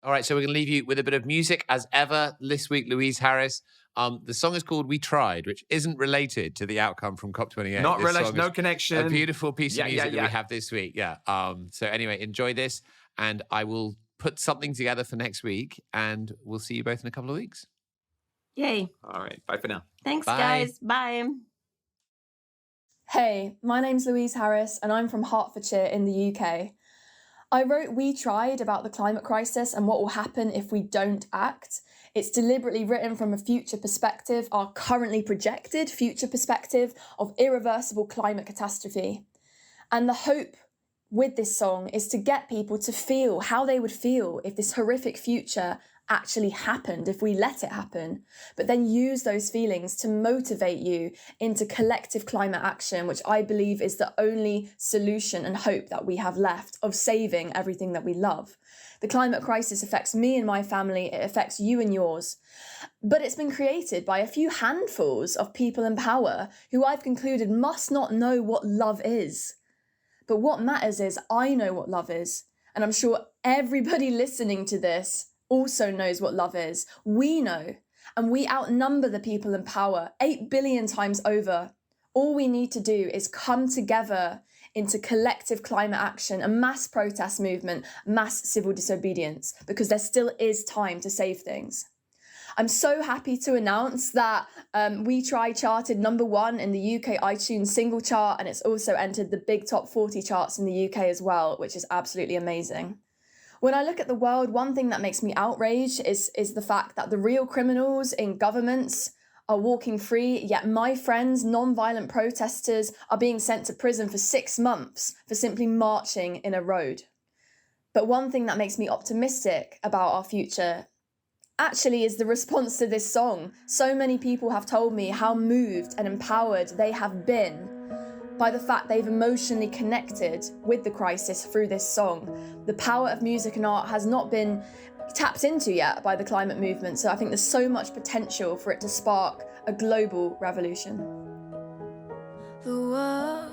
All right, so we're going to leave you with a bit of music as ever. This week, Louise Harris. The song is called We Tried, which isn't related to the outcome from COP28. Not related, no connection. A beautiful piece of music that we have this week. Yeah. So anyway, enjoy this, and I will put something together for next week, and we'll see you both in a couple of weeks. Yay. All right, bye for now. Thanks, Bye. guys. Bye. Hey, my name's Louise Harris, and I'm from Hertfordshire in the UK. I wrote We Tried about the climate crisis and what will happen if we don't act. It's deliberately written from a future perspective, our currently projected future perspective of irreversible climate catastrophe. And the hope with this song is to get people to feel how they would feel if this horrific future actually happened, if we let it happen, but then use those feelings to motivate you into collective climate action, which I believe is the only solution and hope that we have left of saving everything that we love. The climate crisis affects me and my family, it affects you and yours. But it's been created by a few handfuls of people in power who I've concluded must not know what love is. But what matters is I know what love is, and I'm sure everybody listening to this also knows what love is. We know, and we outnumber the people in power 8 billion times over. All we need to do is come together into collective climate action, a mass protest movement, mass civil disobedience, because there still is time to save things. I'm so happy to announce that We Try charted #1 in the UK iTunes single chart, and it's also entered the big top 40 charts in the UK as well, which is absolutely amazing. When I look at the world, one thing that makes me outraged is the fact that the real criminals in governments are walking free, yet my friends, non-violent protesters, are being sent to prison for 6 months for simply marching in a road. But one thing that makes me optimistic about our future actually is the response to this song. So many people have told me how moved and empowered they have been by the fact they've emotionally connected with the crisis through this song. The power of music and art has not been tapped into yet by the climate movement, so I think there's so much potential for it to spark a global revolution. The world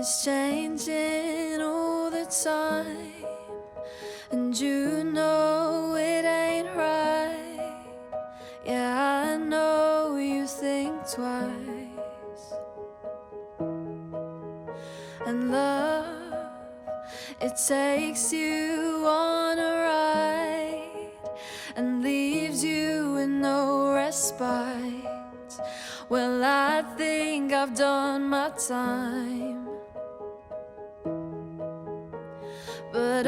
is changing all the time, and you know it ain't right. Yeah, I know you think twice. And love, it takes you on a ride and leaves you with no respite. Well, I think I've done my time, but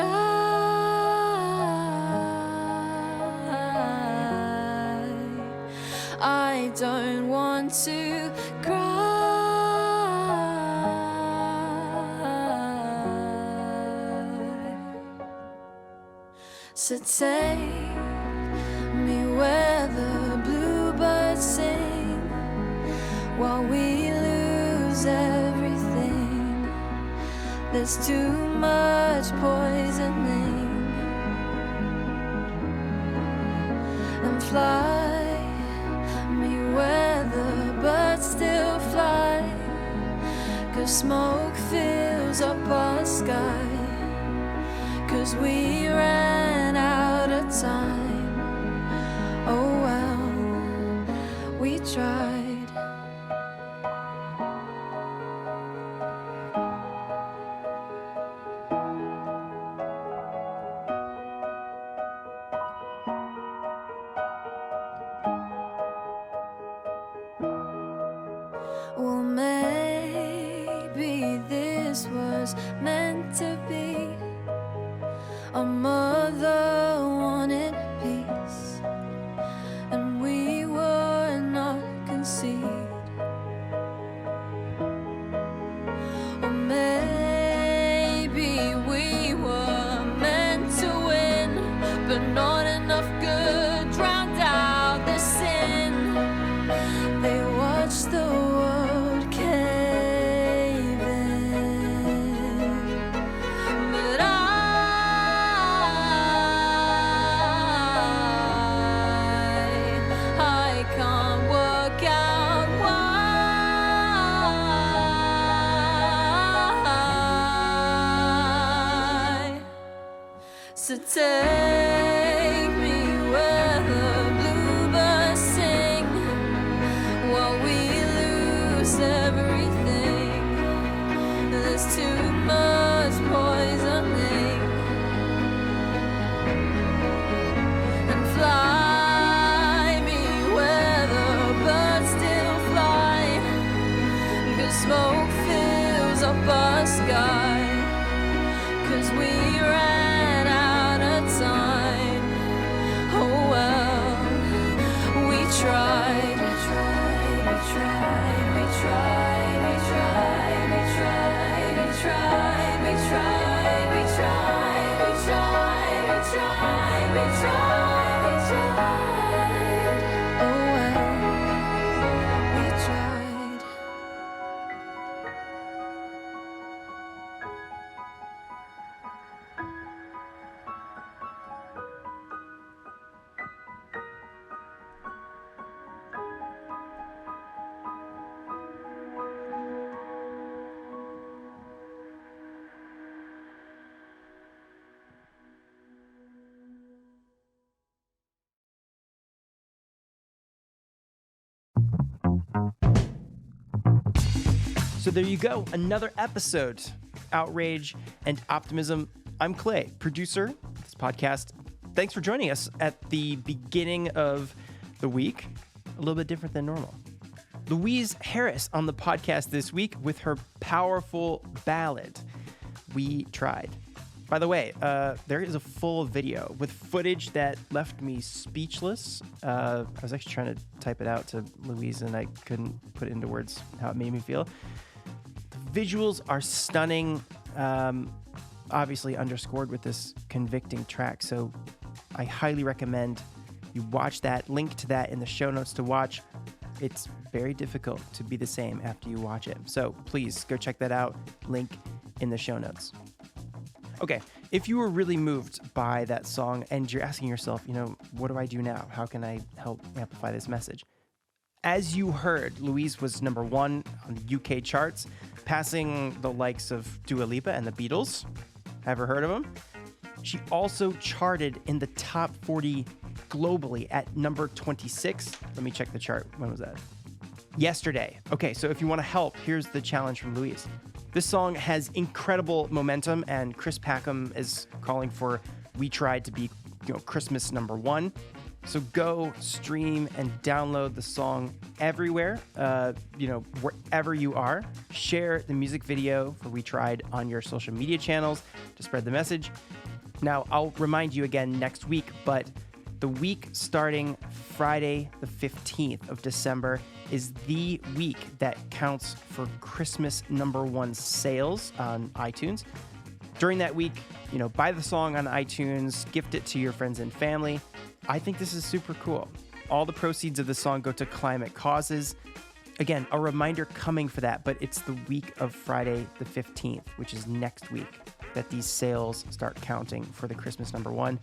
I don't want to cry. So take me where the bluebirds sing, while we lose everything. There's too much poisoning. And fly me where the birds still fly, 'cause smoke fills up our sky, 'cause we ran out of time. Oh well, we tried. Well, maybe this was meant to be. Our mother wanted peace, and we were not conceived. Or maybe we were meant to win, but not enough good drowned out the sin. They watched the world cave in, but I can't work out why. So take So there you go, another episode, Outrage and Optimism. I'm Clay, producer of this podcast. Thanks for joining us at the beginning of the week, a little bit different than normal. Louise Harris on the podcast this week with her powerful ballad, We Tried. By the way, there is a full video with footage that left me speechless. I was actually trying to type it out to Louise and I couldn't put it into words how it made me feel. The visuals are stunning, obviously underscored with this convicting track. So I highly recommend you watch that. Link to that in the show notes to watch. It's very difficult to be the same after you watch it. So please go check that out. Link in the show notes. Okay, if you were really moved by that song and you're asking yourself, what do I do now? How can I help amplify this message? As you heard, Louise was number 1 on the UK charts, passing the likes of Dua Lipa and the Beatles. Ever heard of them? She also charted in the top 40 globally at number 26. Let me check the chart. When was that? Yesterday. Okay, so if you want to help, here's the challenge from Louise. This song has incredible momentum, and Chris Packham is calling for We Tried to be, Christmas number 1. So go stream and download the song everywhere, wherever you are. Share the music video for We Tried on your social media channels to spread the message. Now, I'll remind you again next week, but the week starting Friday, the 15th of December, is the week that counts for Christmas number 1 sales on iTunes. During that week, buy the song on iTunes, gift it to your friends and family. I think this is super cool. All the proceeds of the song go to climate causes. Again, a reminder coming for that, but it's the week of Friday the 15th, which is next week, that these sales start counting for the Christmas number 1.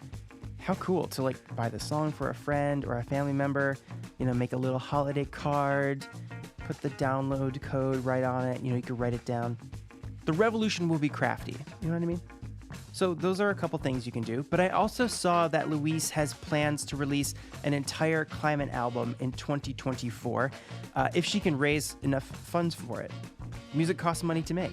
How cool to buy the song for a friend or a family member, make a little holiday card, put the download code right on it. You can write it down. The revolution will be crafty. You know what I mean? So those are a couple things you can do. But I also saw that Louise has plans to release an entire climate album in 2024 if she can raise enough funds for it. Music costs money to make.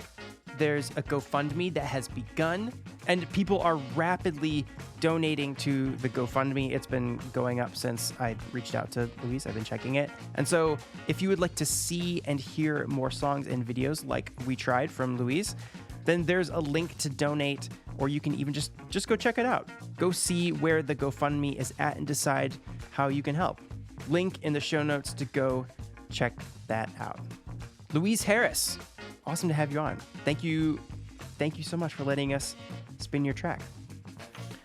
There's a GoFundMe that has begun, and people are rapidly donating to the GoFundMe. It's been going up since I reached out to Louise. I've been checking it. And so if you would like to see and hear more songs and videos like We Tried from Louise, then there's a link to donate, or you can even just go check it out. Go see where the GoFundMe is at and decide how you can help. Link in the show notes to go check that out. Louise Harris, awesome to have you on. Thank you so much for letting us spin your track.